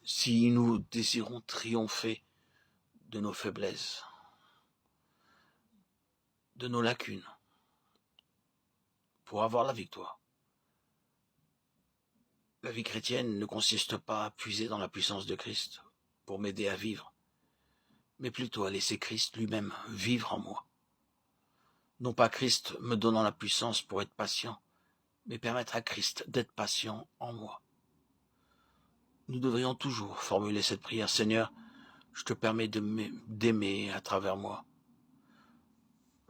Si nous désirons triompher de nos faiblesses, de nos lacunes, pour avoir la victoire, la vie chrétienne ne consiste pas à puiser dans la puissance de Christ pour m'aider à vivre, mais plutôt à laisser Christ lui-même vivre en moi. Non pas Christ me donnant la puissance pour être patient, mais permettre à Christ d'être patient en moi. Nous devrions toujours formuler cette prière: Seigneur, je te permets d'aimer à travers moi.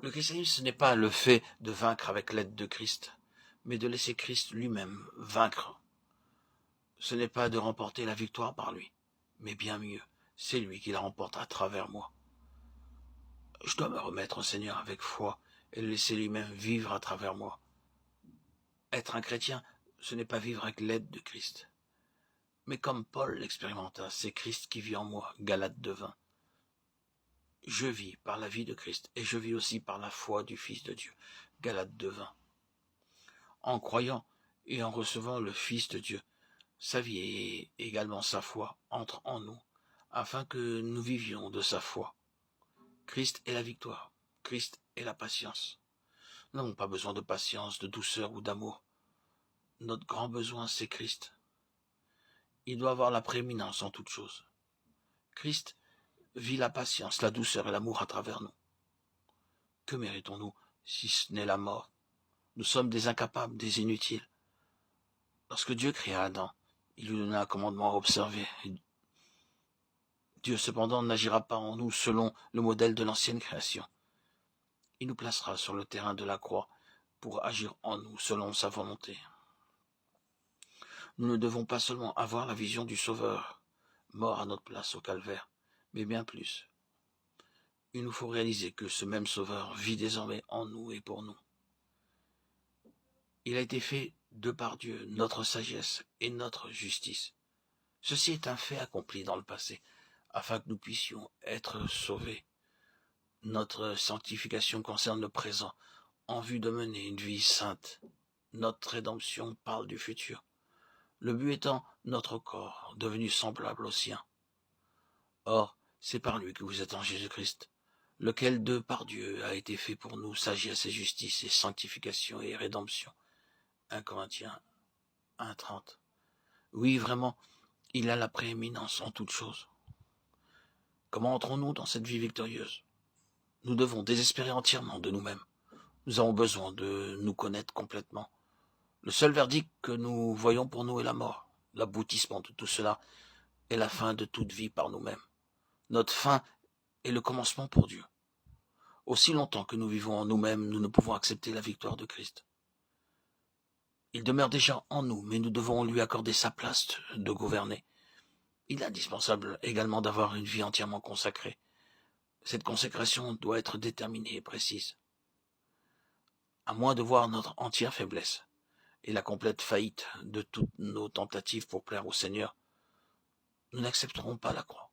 Le christianisme, ce n'est pas le fait de vaincre avec l'aide de Christ, mais de laisser Christ lui-même vaincre. Ce n'est pas de remporter la victoire par lui, mais bien mieux, c'est lui qui la remporte à travers moi. Je dois me remettre au Seigneur avec foi et le laisser lui-même vivre à travers moi. Être un chrétien, ce n'est pas vivre avec l'aide de Christ. Mais comme Paul l'expérimenta, c'est Christ qui vit en moi, Galates 2:20. Je vis par la vie de Christ et je vis aussi par la foi du Fils de Dieu, Galates 2:20. En croyant et en recevant le Fils de Dieu, sa vie et également sa foi entrent en nous, afin que nous vivions de sa foi. Christ est la victoire, Christ est la patience. Nous n'avons pas besoin de patience, de douceur ou d'amour. Notre grand besoin, c'est Christ. Il doit avoir la prééminence en toutes choses. Christ vit la patience, la douceur et l'amour à travers nous. Que méritons-nous si ce n'est la mort? Nous sommes des incapables, des inutiles. Lorsque Dieu créa Adam, il lui donna un commandement à observer. Dieu cependant n'agira pas en nous selon le modèle de l'ancienne création. Il nous placera sur le terrain de la croix pour agir en nous selon sa volonté. Nous ne devons pas seulement avoir la vision du Sauveur, mort à notre place au calvaire, mais bien plus. Il nous faut réaliser que ce même Sauveur vit désormais en nous et pour nous. Il a été fait de par Dieu, notre sagesse et notre justice. Ceci est un fait accompli dans le passé, afin que nous puissions être sauvés. Notre sanctification concerne le présent, en vue de mener une vie sainte. Notre rédemption parle du futur. Le but étant notre corps, devenu semblable au sien. Or, c'est par lui que vous êtes en Jésus-Christ, lequel de par Dieu a été fait pour nous sagesse et justice et sanctification et rédemption. 1 Corinthiens 1:30. Oui, vraiment, il a la prééminence en toutes choses. Comment entrons-nous dans cette vie victorieuse? Nous devons désespérer entièrement de nous-mêmes. Nous avons besoin de nous connaître complètement. Le seul verdict que nous voyons pour nous est la mort. L'aboutissement de tout cela est la fin de toute vie par nous-mêmes. Notre fin est le commencement pour Dieu. Aussi longtemps que nous vivons en nous-mêmes, nous ne pouvons accepter la victoire de Christ. Il demeure déjà en nous, mais nous devons lui accorder sa place de gouverner. Il est indispensable également d'avoir une vie entièrement consacrée. Cette consécration doit être déterminée et précise. À moins de voir notre entière faiblesse et la complète faillite de toutes nos tentatives pour plaire au Seigneur, nous n'accepterons pas la croix.